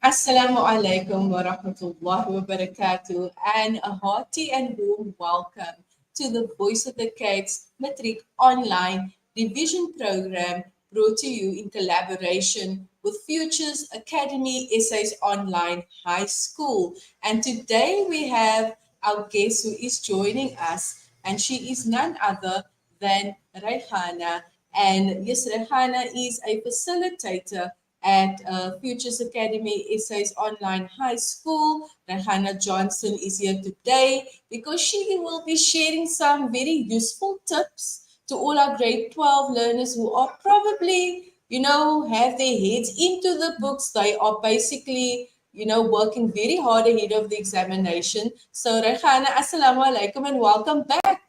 Assalamu alaikum wa rahmatullahi wa barakatuh, and a hearty and warm welcome to the Voice of the Cape's Matric online revision program brought to you in collaboration with Futures Academy Essays Online High School. And today we have our guest who is joining us, and she is none other than Raihaanah. And yes, Raihaanah is a facilitator at Futures Academy Essays Online High School. Raihaanah Johnson is here today because she will be sharing some very useful tips to all our grade 12 learners who are probably, have their heads into the books. They are basically, working very hard ahead of the examination. So, Raihaanah, Assalamu alaikum and welcome back.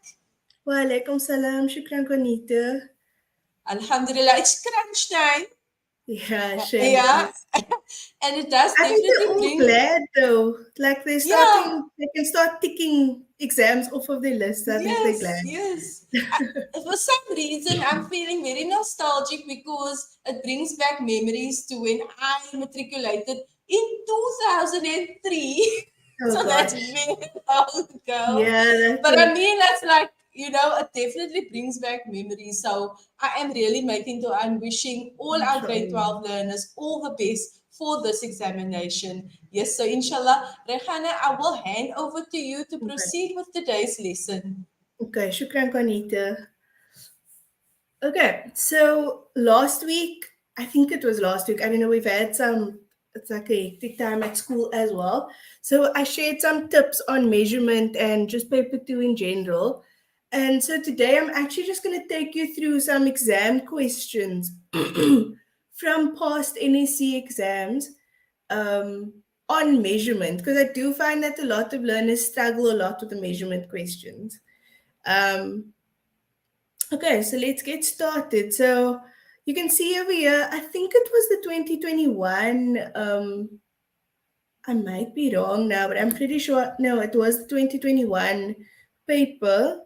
Wa alaikum salam. Shukran, Konita. Alhamdulillah, it's crunch time. Yeah, shame it Yeah, is. and it does I think they're definitely all bring, glad though. Like yeah, they can start ticking exams off of their list. I think they're yes, glad. yes. For some reason, I'm feeling very nostalgic because it brings back memories to when I matriculated in 2003. Oh So that's gosh. very long ago. Yeah, that's But I a mean, that's like, it definitely brings back memories. So I am really making to I'm wishing all our grade inshallah. 12 learners all the best for this examination. Yes, so inshallah, Rehana, I will hand over to you to Okay. proceed with today's lesson. Okay, shukran, Konita. Okay, so last week, I think it was last week. I don't know, we've had some, it's like a hectic time at school as well. So I shared some tips on measurement and just paper two in general. And so today I'm actually just going to take you through some exam questions from past NSC exams um, on measurement, because I do find that a lot of learners struggle a lot with the measurement questions. Um, Okay, so let's get started. So you can see over here, I think it was the 2021. I might be wrong now, but I'm pretty sure. No, it was the 2021 paper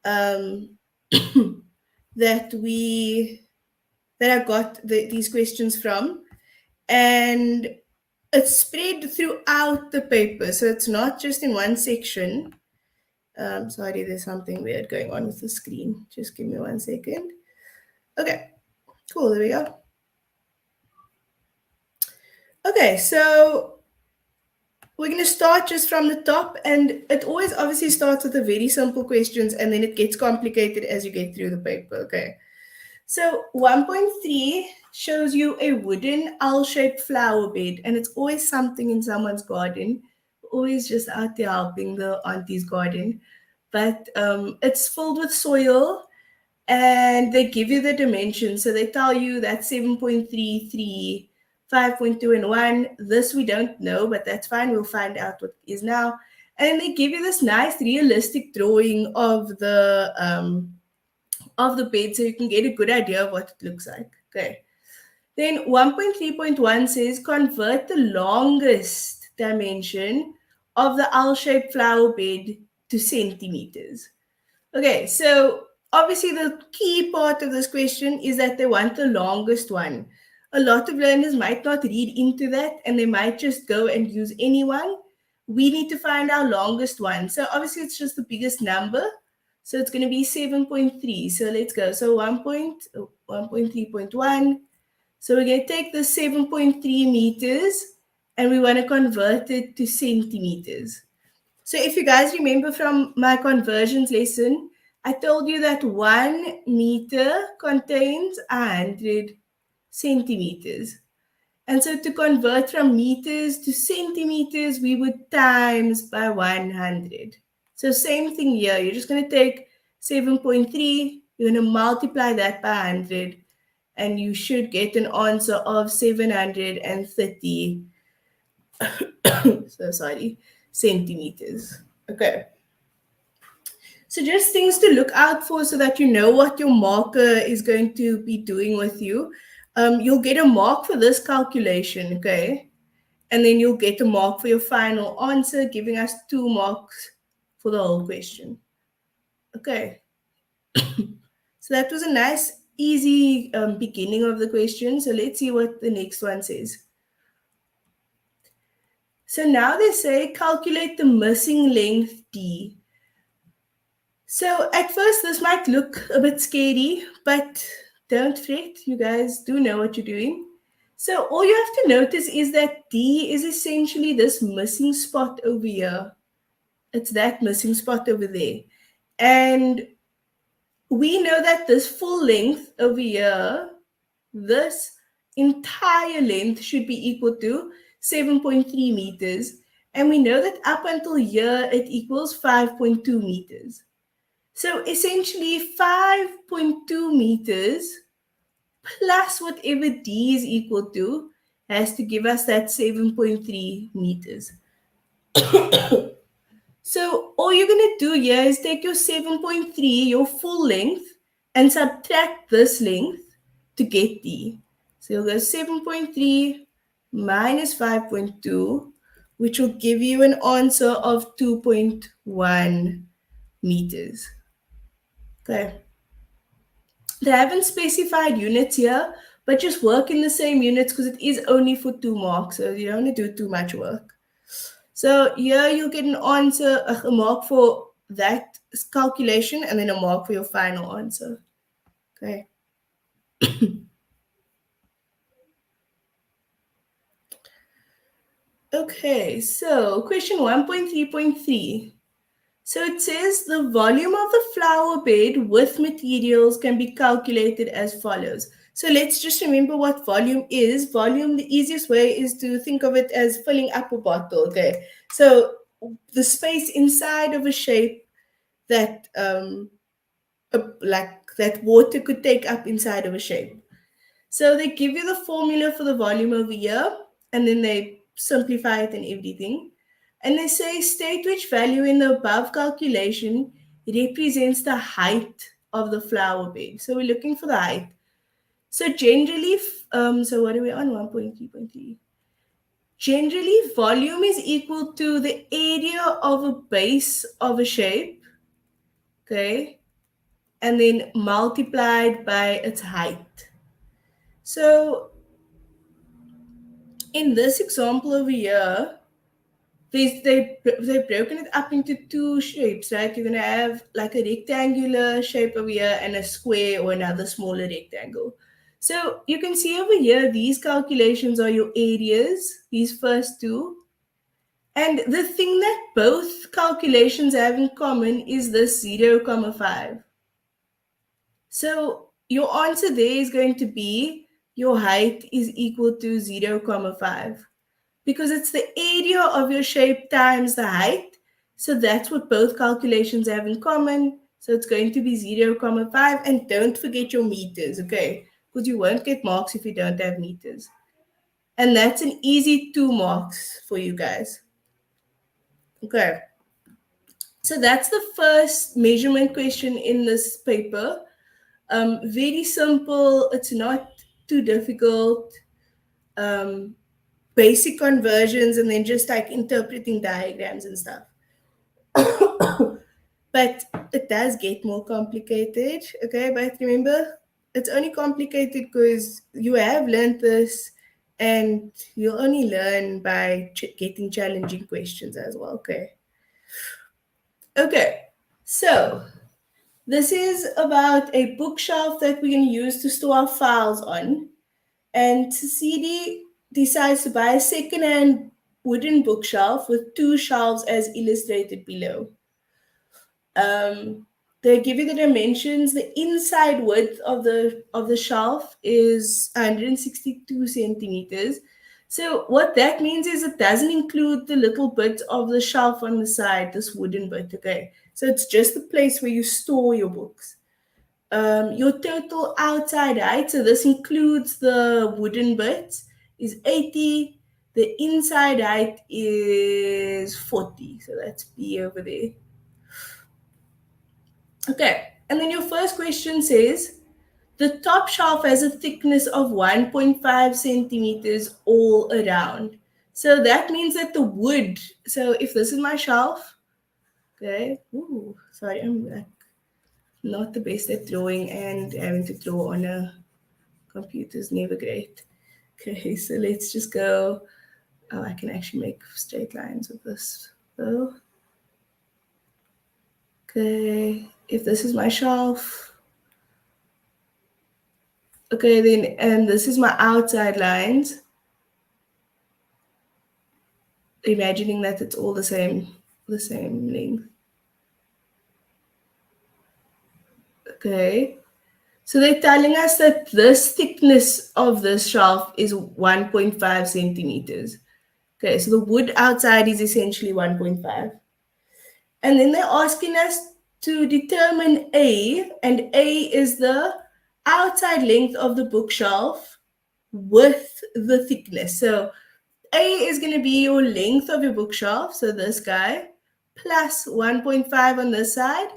um, that we that I got these questions from, and it's spread throughout the paper. So it's not just in one section. Sorry, there's something weird going on with the screen. Just give me 1 second. Okay, cool. There we go. Okay, so we're going to start just from the top, and it always obviously starts with the very simple questions and then it gets complicated as you get through the paper. Okay, so 1.3 shows you a wooden L shaped flower bed, and it's always something in someone's garden, always just out there helping the auntie's garden. But it's filled with soil and they give you the dimensions. So they tell you that 7.33, 5.2, and 1. This we don't know, but that's fine. We'll find out what it is now. And then they give you this nice realistic drawing of the bed so you can get a good idea of what it looks like. Okay. Then 1.3.1 says convert the longest dimension of the L-shaped flower bed to centimeters. Okay, so obviously the key part of this question is that they want the longest one. A lot of learners might not read into that and they might just go and use any one. We need to find our longest one. So obviously it's just the biggest number. So it's going to be 7.3. So let's go. So 1.3.1. So we're going to take the 7.3 meters and we want to convert it to centimeters. So if you guys remember from my conversions lesson, I told you that 1 meter contains 100 centimeters. And so to convert from meters to centimeters, we would times by 100. So same thing here. You're just going to take 7.3, you're going to multiply that by 100, and you should get an answer of 730 so sorry, centimeters. Okay. So just things to look out for so that you know what your marker is going to be doing with you. You'll get a mark for this calculation, okay? And then you'll get a mark for your final answer, giving us 2 marks for the whole question. Okay. So that was a nice, easy beginning of the question. So let's see what the next one says. So now they say calculate the missing length D. So at first this might look a bit scary, but don't fret, you guys do know what you're doing. So all you have to notice is that D is essentially this missing spot over here. It's that missing spot over there. And we know that this full length over here, this entire length should be equal to 7.3 meters. And we know that up until here, it equals 5.2 meters. So essentially 5.2 meters plus whatever D is equal to has to give us that 7.3 meters. So all you're going to do here is take your 7.3, your full length, and subtract this length to get D. So you'll go 7.3 minus 5.2, which will give you an answer of 2.1 meters. Okay. They haven't specified units here, but just work in the same units because it is only for 2 marks, so you don't want to do too much work. So here you'll get an answer, a mark for that calculation, and then a mark for your final answer. Okay. Okay, so question 1.3.3. So it says the volume of the flower bed with materials can be calculated as follows. So let's just remember what volume is. Volume, the easiest way is to think of it as filling up a bottle. Okay, so the space inside of a shape that like that water could take up inside of a shape. So they give you the formula for the volume over here, and then they simplify it and everything. And they say state which value in the above calculation represents the height of the flower bed. So we're looking for the height. So generally, so what are we on? 1.3.3. Generally, volume is equal to the area of a base of a shape, okay, and then multiplied by its height. So in this example over here, they've broken it up into 2 shapes, right? You're going to have like a rectangular shape over here and a square or another smaller rectangle. So you can see over here, these calculations are your areas, these first 2. And the thing that both calculations have in common is this 0,5. So your answer there is going to be your height is equal to 0,5 because it's the area of your shape times the height. So that's what both calculations have in common. So it's going to be 0,5, and don't forget your meters, okay? Because you won't get marks if you don't have meters. And that's an easy 2 marks for you guys. Okay. So that's the first measurement question in this paper. Very simple. It's not too difficult. Basic conversions and then just like interpreting diagrams and stuff. But it does get more complicated. Okay, but remember, it's only complicated because you have learned this, and you'll only learn by getting challenging questions as well. Okay, so this is about a bookshelf that we can use to store our files on. And CD decides to buy a second-hand wooden bookshelf with 2 shelves as illustrated below. They give you the dimensions. The inside width of the shelf is 162 centimeters. So what that means is it doesn't include the little bit of the shelf on the side, this wooden bit, okay? So it's just the place where you store your books. Your total outside height, so this includes the wooden bit, is 80. The inside height is 40. So that's B over there. Okay, and then your first question says, the top shelf has a thickness of 1.5 centimeters all around. So that means that the wood, so if this is my shelf, okay, sorry, I'm like not the best at drawing, and having to draw on a computer is never great. Okay, so let's just go Oh, I can actually make straight lines with this though. Okay, if this is my shelf, okay, then, and this is my outside lines, imagining that it's all the same length. Okay, so they're telling us that this thickness of this shelf is 1.5 centimeters. Okay, so the wood outside is essentially 1.5. And then they're asking us to determine A, and A is the outside length of the bookshelf with the thickness. So A is going to be your length of your bookshelf, so this guy, plus 1.5 on this side,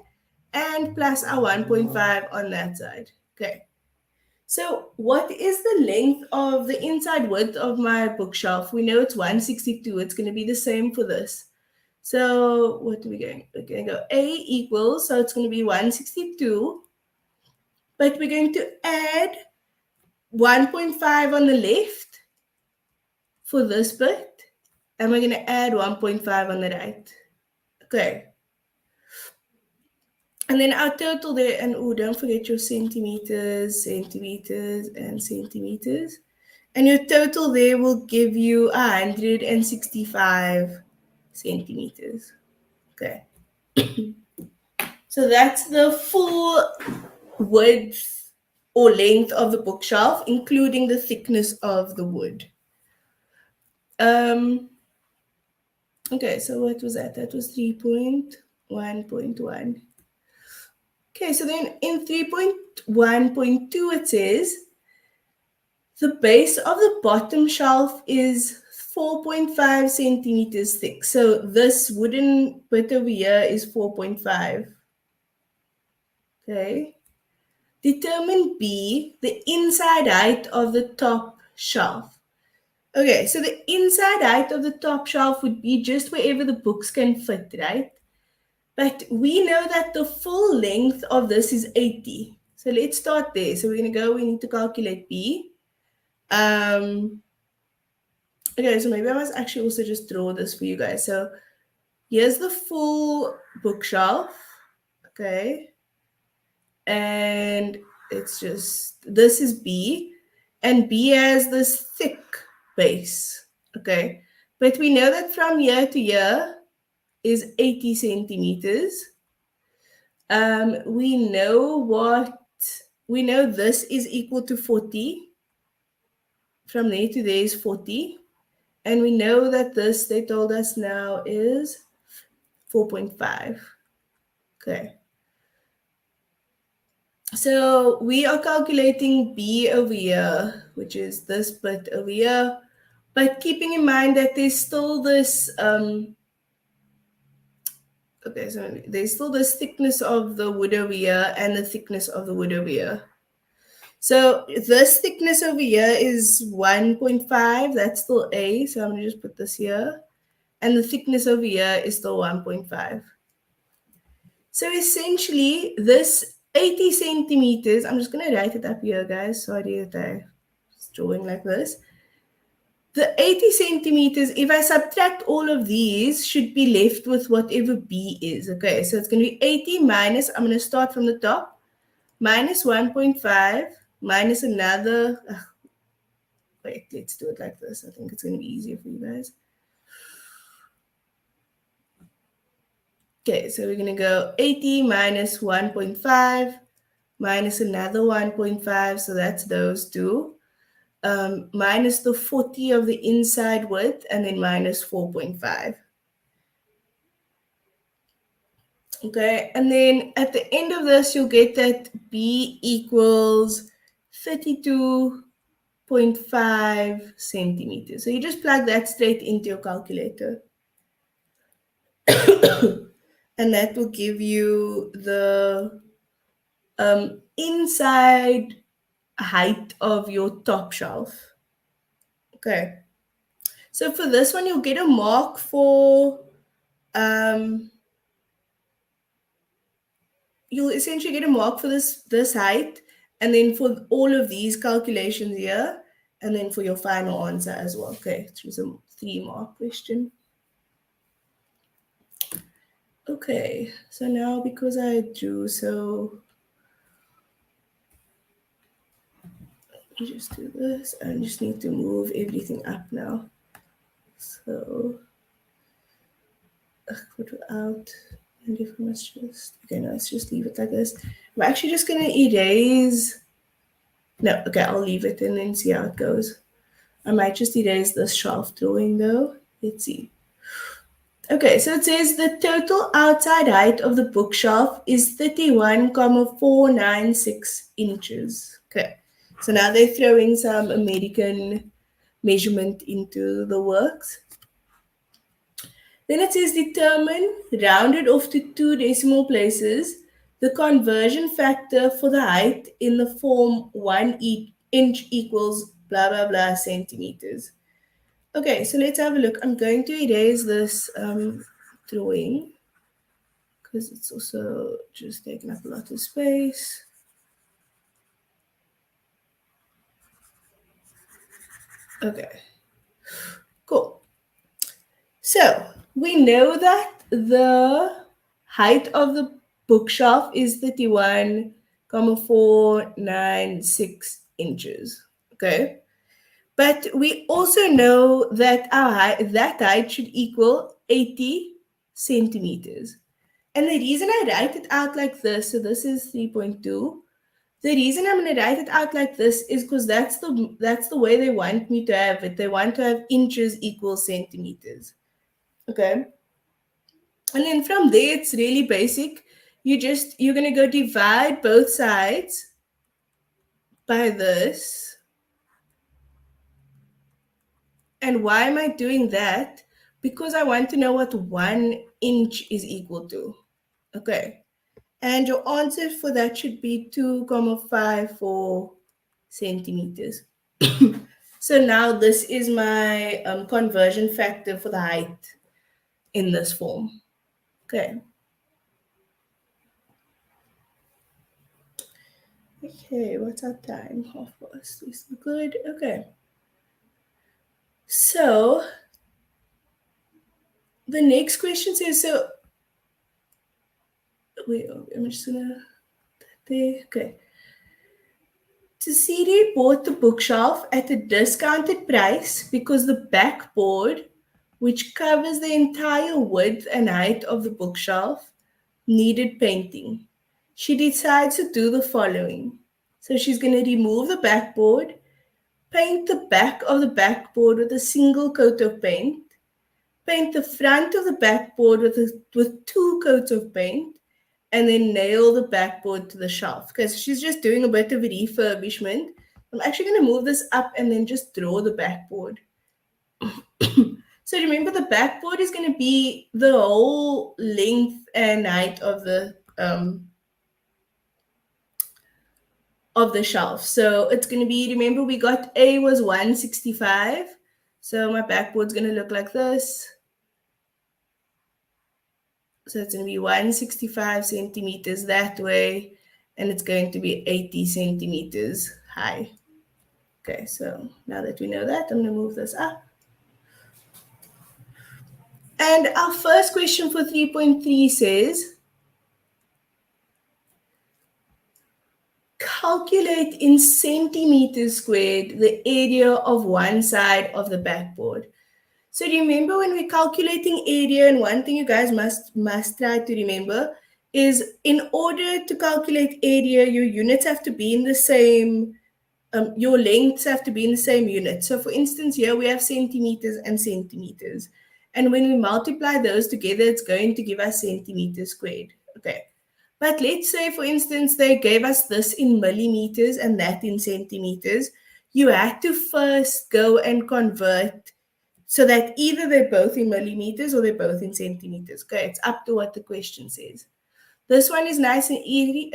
and plus our 1.5 on that side. Okay. So what is the length of the inside width of my bookshelf? We know it's 162. It's going to be the same for this. So what are we going? We're going to go A equals, so it's going to be 162. But we're going to add 1.5 on the left for this bit. And we're going to add 1.5 on the right. Okay. And then our total there, and oh, don't forget your centimeters, and centimeters. And your total there will give you 165 centimeters. Okay. So that's the full width or length of the bookshelf, including the thickness of the wood. Okay, so what was that? That was 3.1.1. Okay, so then in 3.1.2 it says the base of the bottom shelf is 4.5 centimeters thick. So this wooden bit over here is 4.5. Okay. Determine B, the inside height of the top shelf. Okay, so the inside height of the top shelf would be just wherever the books can fit, right? But we know that the full length of this is 80. So let's start there. So we're going to go, we need to calculate B. Okay, so maybe I must actually also just draw this for you guys. So here's the full bookshelf. Okay. And it's just, this is B. And B has this thick base. Okay. But we know that from here to here is 80 centimeters. We know this is equal to 40. From there to there is 40. And we know that this, they told us now, is 4.5. Okay. So we are calculating B over here, which is this bit over here. But keeping in mind that there's still this, okay, so there's still this thickness of the wood over here and the thickness of the wood over here. So this thickness over here is 1.5. That's still A. So I'm going to just put this here. And the thickness over here is still 1.5. So essentially, this 80 centimeters, I'm just going to write it up here, guys. Sorry that I'm drawing like this. The 80 centimeters, if I subtract all of these, should be left with whatever B is. Okay, so it's going to be 80 minus, I'm going to start from the top, minus 1.5, minus another, wait, let's do it like this. I think it's going to be easier for you guys. Okay, so we're going to go 80 minus 1.5 minus another 1.5. So that's those two. Minus the 40 of the inside width and then minus 4.5. Okay, and then at the end of this, you'll get that B equals 32.5 centimeters. So you just plug that straight into your calculator. And that will give you the inside height of your top shelf. Okay. So for this one, you'll get a mark for, you'll essentially get a mark for this height. And then for all of these calculations here, And then for your final answer as well. Okay, choose a 3-mark question. Okay, so now because I drew, so let me just do this. I just need to move everything up now. So put it out. And if I must just, okay, no, let's just leave it like this. I'm actually just gonna erase. No, okay, I'll leave it and then see how it goes. I might just erase this shelf drawing though. Let's see. Okay, so it says the total outside height of the bookshelf is 31,496 inches. Okay, so now they're throwing some American measurement into the works. Then it says determine, rounded off to 2 decimal places, the conversion factor for the height in the form 1 inch equals blah blah blah centimeters. Okay, so let's have a look. I'm going to erase this drawing because it's also just taking up a lot of space. Okay, cool. So we know that the height of the bookshelf is 31,496 inches. Okay. But we also know that that height should equal 80 centimeters. And the reason I write it out like this, so this is 3.2. The reason I'm going to write it out like this is because that's the way they want me to have it. They want to have inches equal centimeters. Okay. And then from there, it's really basic. You're going to go divide both sides by this. And why am I doing that? Because I want to know what 1 inch is equal to. Okay. And your answer for that should be 2,54 centimeters. So now this is my conversion factor for the height in this form. Okay. Okay, what's our time? Half past. Is good? Okay. So the next question says, so wait, I'm just gonna there. Okay. Cecilia bought the bookshelf at a discounted price because the backboard, which covers the entire width and height of the bookshelf, needed painting. She decides to do the following. So she's going to remove the backboard, paint the back of the backboard with a single coat of paint, paint the front of the backboard with 2 coats of paint, and then nail the backboard to the shelf. Because she's just doing a bit of refurbishment. I'm actually going to move this up and then just draw the backboard. So remember, the backboard is going to be the whole length and height of the shelf. So it's going to be, remember we got A was 165. So my backboard's going to look like this. So it's going to be 165 centimeters that way, and it's going to be 80 centimeters high. Okay, so now that we know that, I'm going to move this up. And our first question for 3.3 says, calculate in centimeters squared the area of one side of the backboard. So remember, when we're calculating area, and one thing you guys must try to remember is, in order to calculate area, your units have to be in the same, your lengths have to be in the same unit. So for instance, here we have centimeters and centimeters. And when we multiply those together, it's going to give us centimeters squared. Okay. But let's say, for instance, they gave us this in millimeters and that in centimeters. You had to first go and convert so that either they're both in millimeters or they're both in centimeters. Okay, it's up to what the question says. This one is nice and easy.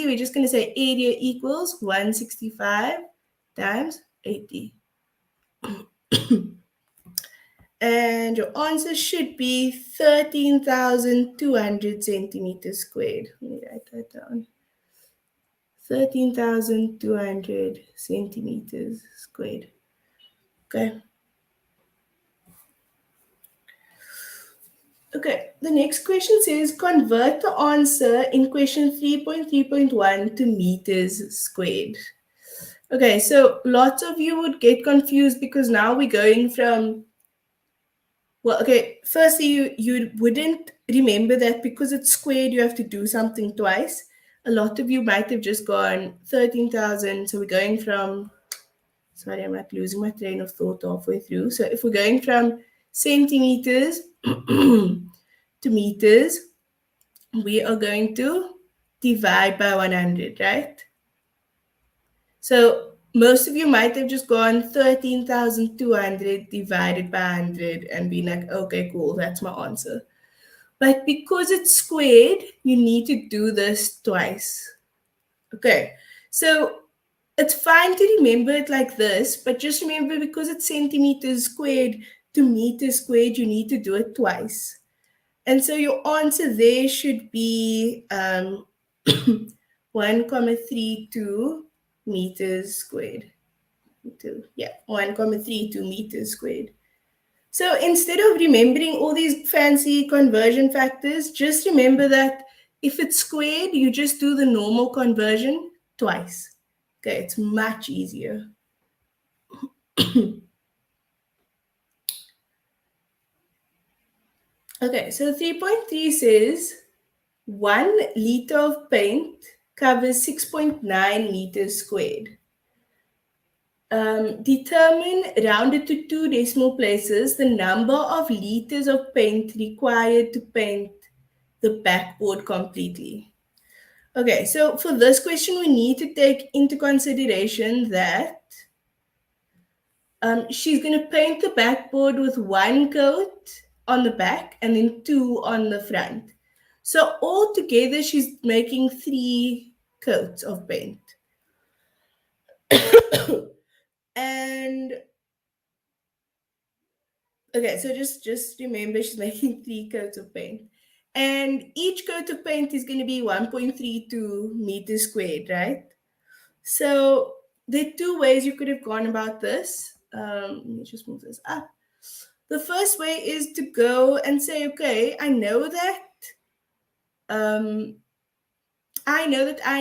We're just going to say area equals 165 times 80. And your answer should be 13,200 centimeters squared. Let me write that down. 13,200 centimeters squared. Okay. Okay, the next question says convert the answer in question 3.3.1 to meters squared. Okay, so lots of you would get confused because now we're going from, well, okay, firstly, you wouldn't remember that because it's squared, you have to do something twice. A lot of you might have just gone 13,000. So we're going from, sorry, I'm not losing my train of thought halfway through. So if we're going from centimeters to meters, we are going to divide by 100, right? So most of you might have just gone 13,200 divided by 100 and been like, okay, cool, that's my answer. But because it's squared, you need to do this twice. Okay, so it's fine to remember it like this, but just remember because it's centimeters squared to meters squared, you need to do it twice. And so your answer there should be 1,32 meters squared. 1,32 meters squared. So instead of remembering all these fancy conversion factors, just remember that if it's squared, you just do the normal conversion twice. Okay, it's much easier. Okay, so 3.3 says 1 liter of paint covers 6.9 meters squared. Determine, rounded to 2 decimal places, the number of liters of paint required to paint the backboard completely. Okay, so for this question, we need to take into consideration that she's going to paint the backboard with 1 coat on the back and then 2 on the front. So altogether, she's making 3 coats of paint. And okay, so just remember she's making 3 coats of paint. And each coat of paint is going to be 1.32 meters squared, right? So there are 2 ways you could have gone about this. Let me just move this up. The first way is to go and say, okay, I know that I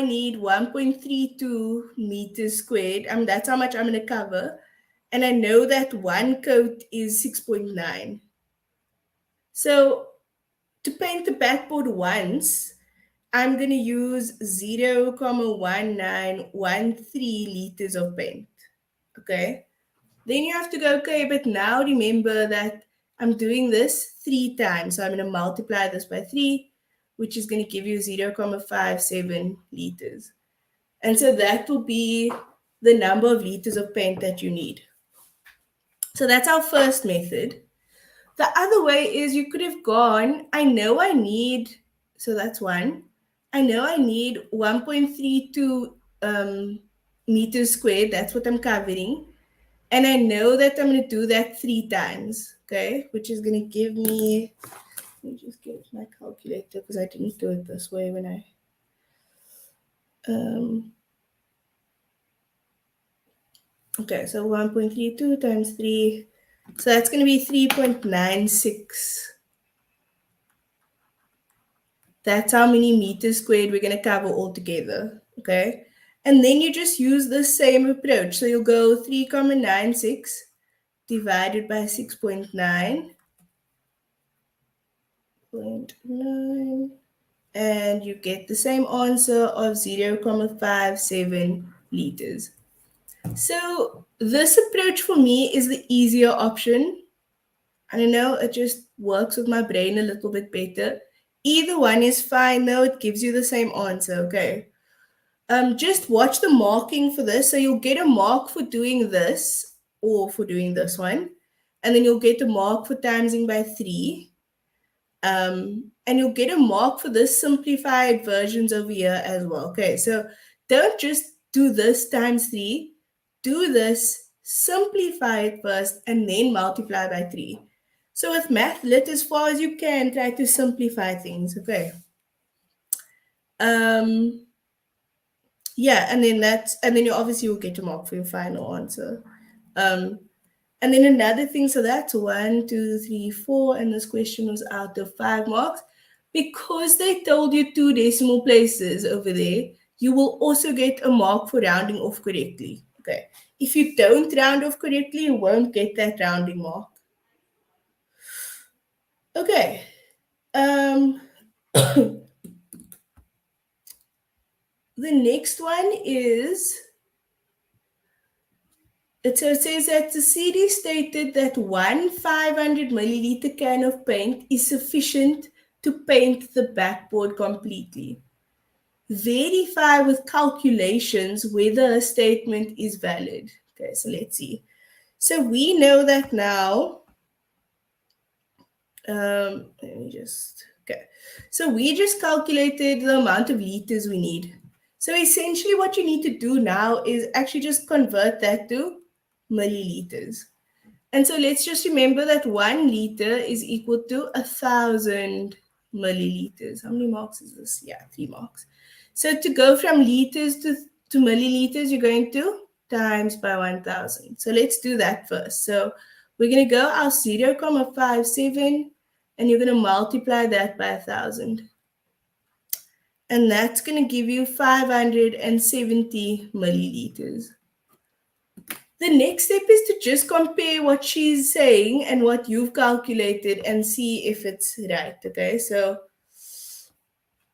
need 1.32 meters squared. That's how much I'm going to cover. And I know that 1 coat is 6.9. So to paint the backboard once, I'm going to use 0.1913 liters of paint. Okay. Then you have to go, okay, but now remember that I'm doing this 3 times. So I'm going to multiply this by 3, which is going to give you 0.57 liters. And so that will be the number of liters of paint that you need. So that's our first method. The other way is you could have gone, I know I need, so that's 1. I know I need 1.32 meters squared. That's what I'm covering. And I know that I'm going to do that 3 times, okay? Which is going to give me, let me just get my calculator because I didn't do it this way when I, okay, so 1.32 times 3. So that's going to be 3.96. That's how many meters squared we're going to cover all together, okay? And then you just use the same approach. So you'll go 3.96 divided by 6.9, and you get the same answer of 0.57 liters. So this approach for me is the easier option. I don't know, it just works with my brain a little bit better. Either one is fine though, it gives you the same answer, okay? Just watch the marking for this. So you'll get a mark for doing this or for doing this one. And then you'll get a mark for timesing by 3. And you'll get a mark for this simplified versions over here as well. Okay, so don't just do this times 3. Do this, simplify it first, and then multiply by 3. So with math lit, as far as you can, try to simplify things, okay? Yeah, and then you obviously will get a mark for your final answer. And then another thing, so that's 1, 2, 3, 4, and this question was out of 5 marks. Because they told you 2 decimal places over there, you will also get a mark for rounding off correctly. Okay. If you don't round off correctly, you won't get that rounding mark. Okay. The next one is it says that the CD stated that one 500 milliliter can of paint is sufficient to paint the backboard completely. Verify with calculations whether a statement is valid. Okay, so let's see. So we know that now. Let me just, okay. So we just calculated the amount of liters we need. So essentially what you need to do now is actually just convert that to milliliters. And so let's just remember that 1 liter is equal to 1,000 milliliters. How many marks is this? Yeah, 3 marks. So to go from liters to milliliters, you're going to times by 1,000. So let's do that first. So we're going to go our 0.57 and you're going to multiply that by 1,000. And that's going to give you 570 milliliters. The next step is to just compare what she's saying and what you've calculated and see if it's right. Okay, so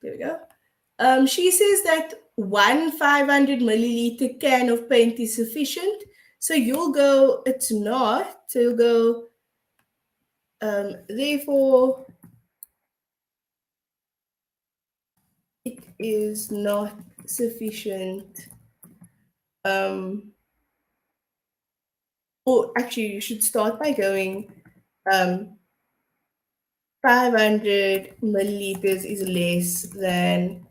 there we go. She says that one 500 milliliter can of paint is sufficient. So you'll go, it's not. So you'll go, therefore, it is not sufficient. Or actually, you should start by going 500 milliliters is less than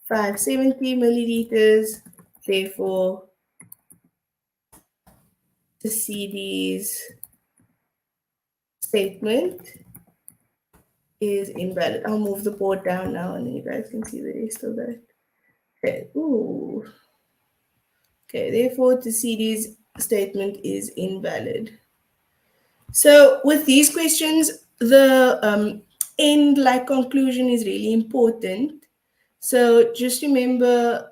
570 milliliters. Therefore, the CD's statement is invalid. I'll move the board down now and then you guys can see the rest of that. Okay. Ooh. Okay, therefore the CD's statement is invalid. So with these questions, the end like conclusion is really important. So just remember,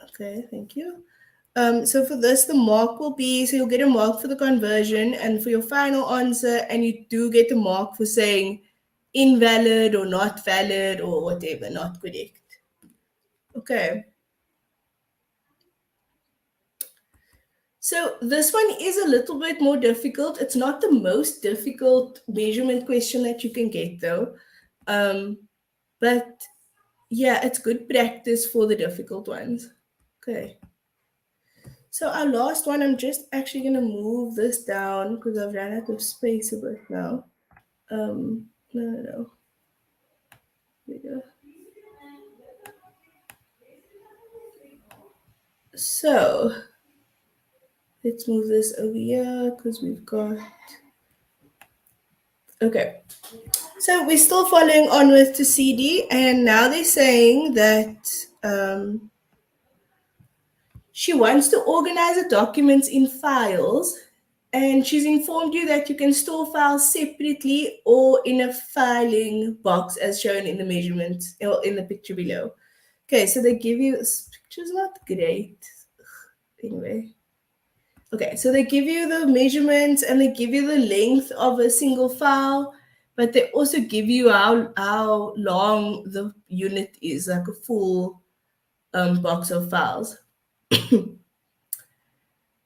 okay, thank you. So for this, the mark will be, so you'll get a mark for the conversion and for your final answer, and you do get a mark for saying invalid or not valid or whatever, not correct. Okay. So this one is a little bit more difficult. It's not the most difficult measurement question that you can get though. But yeah, it's good practice for the difficult ones. Okay. So our last one, I'm just actually going to move this down because I've run out of space a bit now. No. There we go. So let's move this over here because we've got... Okay. So we're still following on with the CD, and now they're saying that she wants to organize the documents in files, and she's informed you that you can store files separately or in a filing box as shown in the measurements or in the picture below. Okay, so they give you, this picture's not great. Anyway. Okay, so they give you the measurements and they give you the length of a single file, but they also give you how long the unit is, like a full box of files.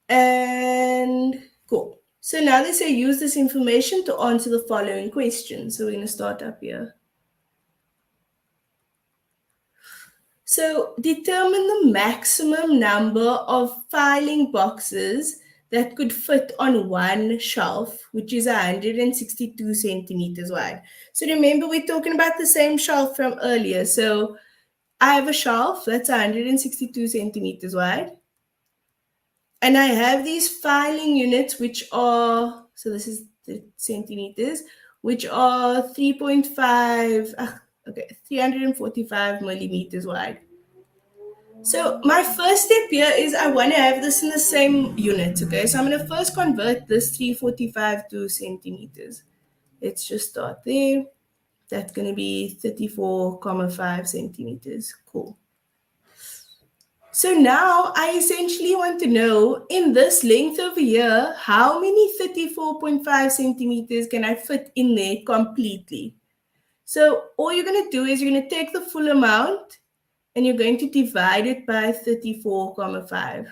And cool. So now they say use this information to answer the following questions. So we're going to start up here. So determine the maximum number of filing boxes that could fit on one shelf, which is 162 centimeters wide. So remember, we're talking about the same shelf from earlier. So I have a shelf that's 162 centimeters wide. And I have these filing units, which are, so this is the centimeters, which are 3.5, 345 millimeters wide. So my first step here is I want to have this in the same units, okay? So I'm going to first convert this 345 to centimeters. Let's just start there. That's going to be 34,5 centimeters. Cool. So now I essentially want to know, in this length over here, how many 34.5 centimeters can I fit in there completely? So all you're going to do is you're going to take the full amount and you're going to divide it by 34,5.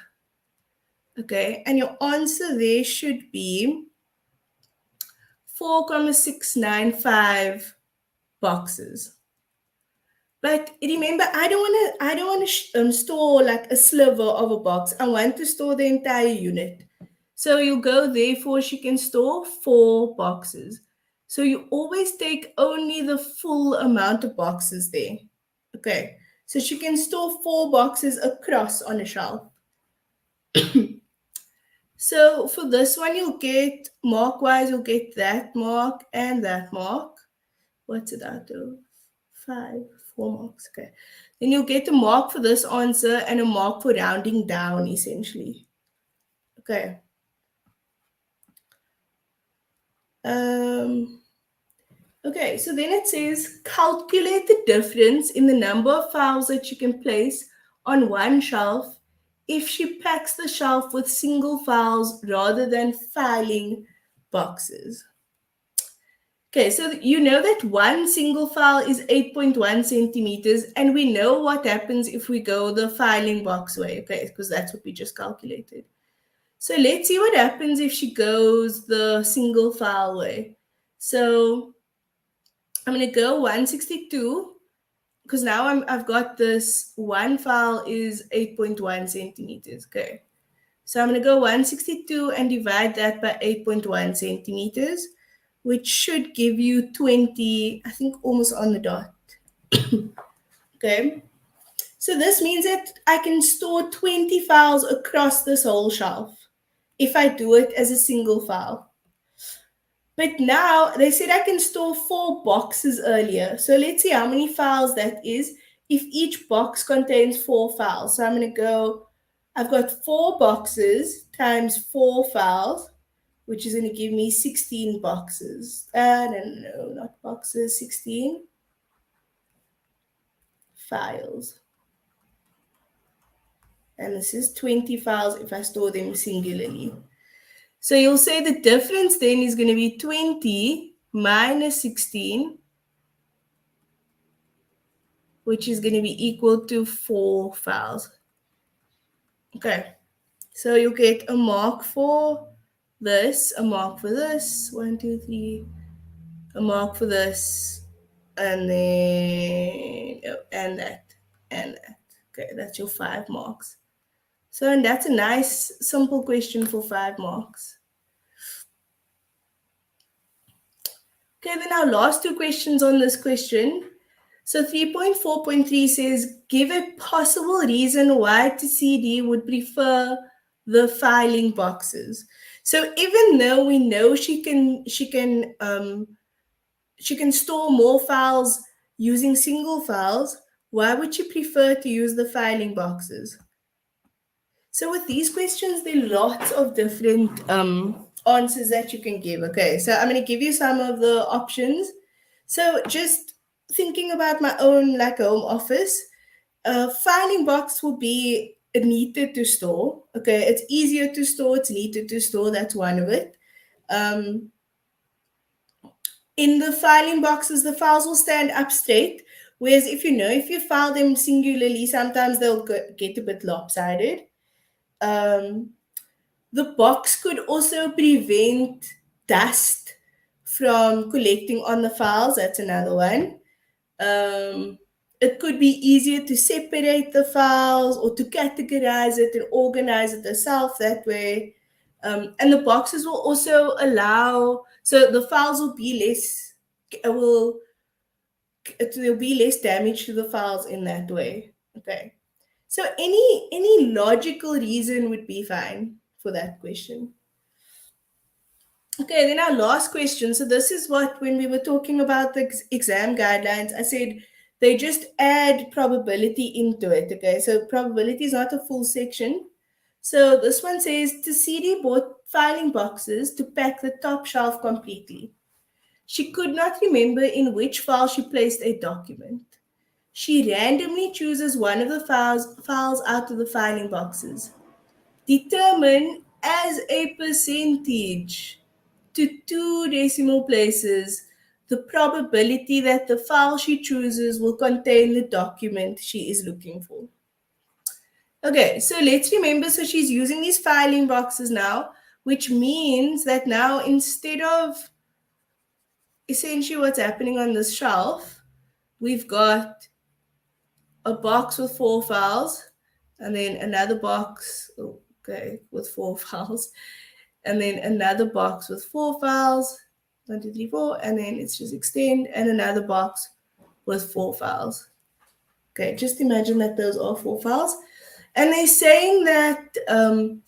Okay, and your answer there should be 4,695 boxes. But remember, I don't want to store like a sliver of a box. I want to store the entire unit. So you go, therefore she can store 4 boxes. So you always take only the full amount of boxes there. Okay, so she can store 4 boxes across on a shelf. So for this one, you'll get mark-wise, you'll get that mark and that mark. What's it out of? 5, 4 marks. Okay. Then you'll get a mark for this answer and a mark for rounding down, essentially. Okay. Okay, so then it says calculate the difference in the number of files that you can place on one shelf if she packs the shelf with single files rather than filing boxes. Okay, so you know that one single file is 8.1 centimeters, and we know what happens if we go the filing box way, okay, because that's what we just calculated. So let's see what happens if she goes the single file way. So I'm going to go 162, because now I've got this one file is 8.1 centimeters, okay. So I'm going to go 162 and divide that by 8.1 centimeters, which should give you 20, I think almost on the dot. Okay. So this means that I can store 20 files across this whole shelf if I do it as a single file. But now they said I can store 4 boxes earlier. So let's see how many files that is if each box contains 4 files. So I'm going to go, I've got 4 boxes times 4 files, which is going to give me 16 boxes. No, not boxes, 16 files. And this is 20 files if I store them singularly. So you'll say the difference then is going to be 20 minus 16, which is going to be equal to 4 files. Okay, so you'll get a mark for this, a mark for this, 1, 2, 3, a mark for this, and then, and that, and that. Okay, that's your 5 marks. So, and that's a nice, simple question for 5 marks. Okay, then our last 2 questions on this question. So 3.4.3 says, give a possible reason why TCD would prefer the filing boxes. So even though we know she can store more files using single files, why would she prefer to use the filing boxes? So with these questions, there are lots of different answers that you can give. Okay, so I'm going to give you some of the options. So just thinking about my own like home office, filing box will be neater to store. Okay, it's easier to store, it's neater to store. That's one of it. In the filing boxes, the files will stand up straight. Whereas if you file them singularly, sometimes they'll get a bit lopsided. The box could also prevent dust from collecting on the files. That's another one. It could be easier to separate the files or to categorize it and organize it yourself that way. And the boxes will also allow, so the files will be there'll be less damage to the files in that way. Okay. So any logical reason would be fine for that question. Okay, then our last question. So this is what, when we were talking about the exam guidelines, I said They just add probability into it. Okay, so probability is not a full section. So this one says Tsidi bought filing boxes to pack the top shelf completely. She could not remember in which file she placed a document. She randomly chooses one of the files out of the filing boxes. Determine as a percentage to two decimal places the probability that the file she chooses will contain the document she is looking for. Okay, so let's remember, so she's using these filing boxes now, which means that now instead of essentially what's happening on this shelf, we've got a box with four files, and then another box, okay, with four files, and then another box with four files, 1, 2, 3, 4, and then it's just extend, and another box with four files. Okay, just imagine that those are four files. And they're saying that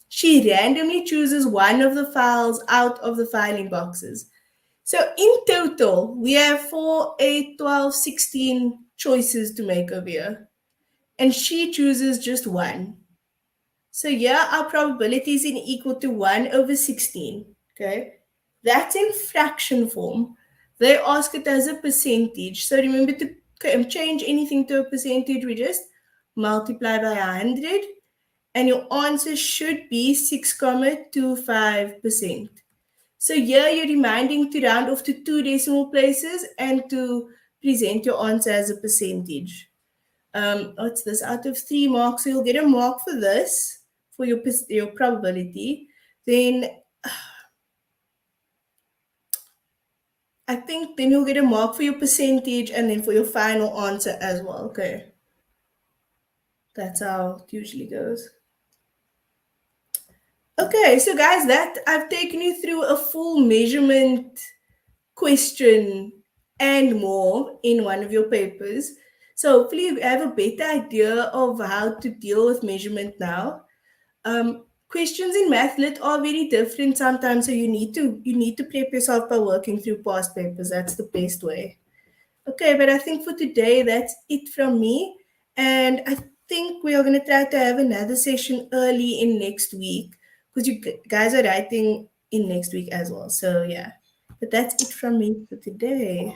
she randomly chooses one of the files out of the filing boxes. So in total, we have 4, 8, 12, 16 choices to make over here. And she chooses just one. So yeah, our probability is equal to 1 over 16. Okay, that's in fraction form. They ask it as a percentage. So remember to change anything to a percentage, we just multiply by 100. And your answer should be 6.25%. So here you're reminding to round off to two decimal places and to present your answer as a percentage. What's this? Out of 3 marks, so you'll get a mark for this, for your probability. Then I think then you'll get a mark for your percentage and then for your final answer as well. Okay. That's how it usually goes. Okay, so guys, that I've taken you through a full measurement question and more in one of your papers. So hopefully you have a better idea of how to deal with measurement now. Questions in math lit are very different sometimes, so you need to prep yourself by working through past papers. That's the best way. Okay, but I think for today that's it from me, and I think we are going to try to have another session early in next week because you guys are writing in next week as well. So yeah, but that's it from me for today.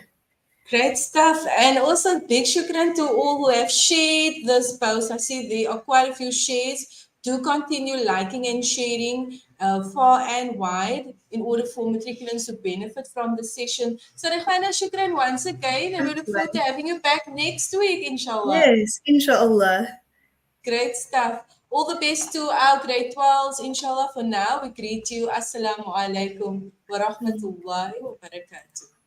Great stuff. And also big shukran to all who have shared this post. I see there are quite a few shares. Do continue liking and sharing far and wide in order for matriculants to benefit from the session. So Raihaanah, shukran once again, and we look forward to having you back next week, inshallah. Yes, inshallah. Great stuff. All the best to our grade 12s, inshallah. For now, we greet you. Assalamu alaikum wa rahmatullahi wa barakatuh.